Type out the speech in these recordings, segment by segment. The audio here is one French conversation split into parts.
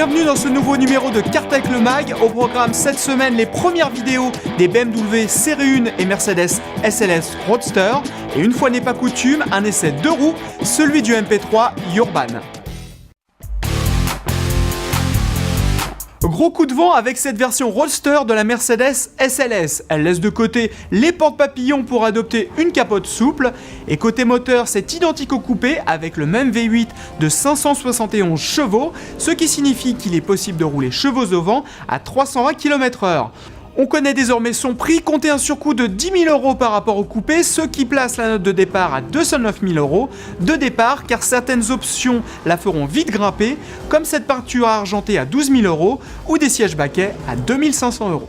bienvenue dans ce nouveau numéro de Cartech le Mag. Au programme cette semaine, les premières vidéos des BMW Série 1 et Mercedes SLS Roadster. Et une fois n'est pas coutume, un essai 2 roues, celui du MP3 Urban. Gros coup de vent avec cette version Roadster de la Mercedes SLS. Elle laisse de côté les portes papillons pour adopter une capote souple. Et côté moteur, c'est identique au coupé avec le même V8 de 571 chevaux, ce qui signifie qu'il est possible de rouler chevaux au vent à 320 km/h. On connaît désormais son prix, comptez un surcoût de 10 000 € par rapport au coupé, ce qui place la note de départ à 209 000 € de départ, car certaines options la feront vite grimper, comme cette peinture argentée à 12 000 € ou des sièges baquets à 2 500 €.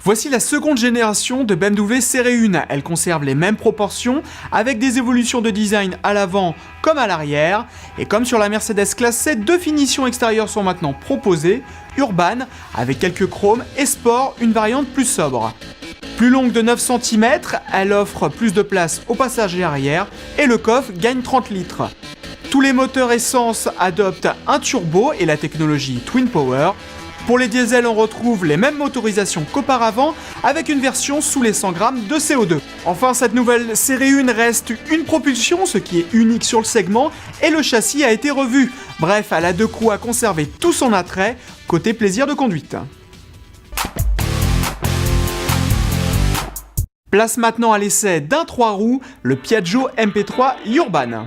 Voici la seconde génération de BMW Série 1. Elle conserve les mêmes proportions avec des évolutions de design à l'avant comme à l'arrière. Et comme sur la Mercedes Classe C, deux finitions extérieures sont maintenant proposées. Urban avec quelques chromes et Sport, une variante plus sobre. Plus longue de 9 cm, elle offre plus de place aux passagers arrière et le coffre gagne 30 litres. Tous les moteurs essence adoptent un turbo et la technologie Twin Power. Pour les diesels, on retrouve les mêmes motorisations qu'auparavant, avec une version sous les 100 grammes de CO2. Enfin, cette nouvelle série 1 reste une propulsion, ce qui est unique sur le segment, et le châssis a été revu. Bref, elle a de quoi conserver tout son attrait, côté plaisir de conduite. Place maintenant à l'essai d'un 3 roues, le Piaggio MP3 Urban.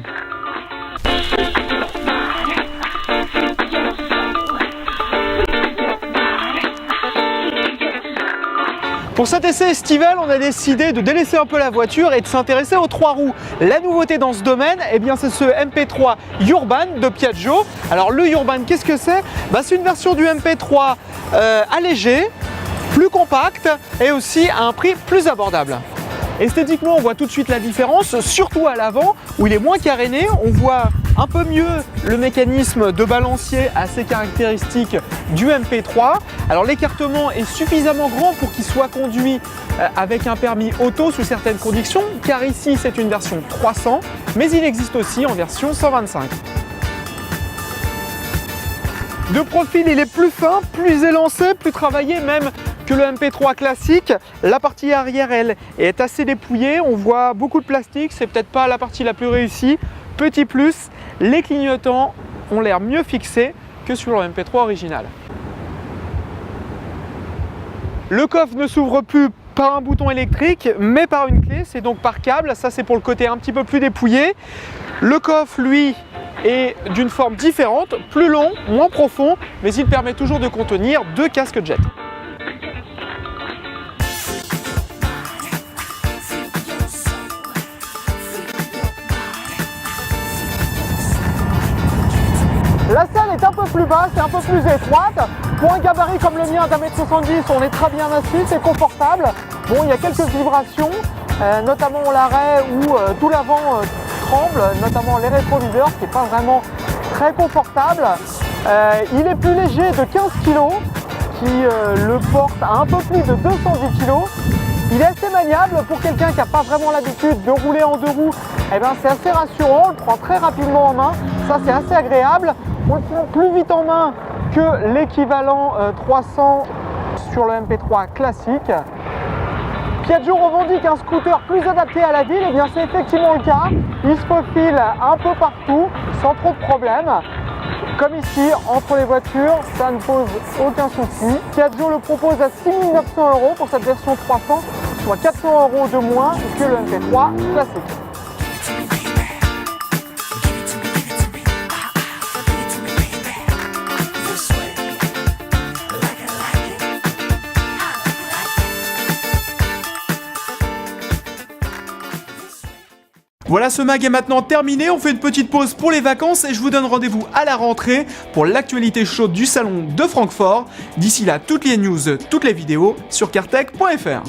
Pour cet essai estival, on a décidé de délaisser un peu la voiture et de s'intéresser aux 3 roues. La nouveauté dans ce domaine, eh bien, c'est ce MP3 Urban de Piaggio. Alors le Urban, qu'est-ce que c'est ? C'est une version du MP3 allégé, plus compacte et aussi à un prix plus abordable. Esthétiquement, on voit tout de suite la différence, surtout à l'avant où il est moins caréné. On voit un peu mieux le mécanisme de balancier assez caractéristique du MP3. Alors l'écartement est suffisamment grand pour qu'il soit conduit avec un permis auto sous certaines conditions, car ici c'est une version 300, mais il existe aussi en version 125. De profil, il est plus fin, plus élancé, plus travaillé même que le MP3 classique. La partie arrière, elle, est assez dépouillée. On voit beaucoup de plastique, c'est peut-être pas la partie la plus réussie. Petit plus, les clignotants ont l'air mieux fixés que sur le MP3 original. Le coffre ne s'ouvre plus par un bouton électrique, mais par une clé, c'est donc par câble. Ça, c'est pour le côté un petit peu plus dépouillé. Le coffre, lui, est d'une forme différente, plus long, moins profond, mais il permet toujours de contenir 2 casques jet. La selle est un peu plus basse et un peu plus étroite. Pour un gabarit comme le mien d'1m70, on est très bien assis, c'est confortable. Bon, il y a quelques vibrations, notamment l'arrêt où tout l'avant tremble, notamment les rétroviseurs, ce qui n'est pas vraiment très confortable. Il est plus léger de 15 kg, qui le porte à un peu plus de 210 kg. Il est assez maniable pour quelqu'un qui n'a pas vraiment l'habitude de rouler en 2 roues. Eh ben, c'est assez rassurant, on le prend très rapidement en main, ça c'est assez agréable. On le prend plus vite en main que l'équivalent 300 sur le MP3 classique. Piaggio revendique un scooter plus adapté à la ville, et bien c'est effectivement le cas. Il se faufile un peu partout sans trop de problèmes. Comme ici, entre les voitures, ça ne pose aucun souci. Piaggio le propose à 6 900 € pour cette version 300, soit 400 € de moins que le MP3 classique. Voilà, ce mag est maintenant terminé, on fait une petite pause pour les vacances et je vous donne rendez-vous à la rentrée pour l'actualité chaude du salon de Francfort. D'ici là, toutes les news, toutes les vidéos sur cartech.fr.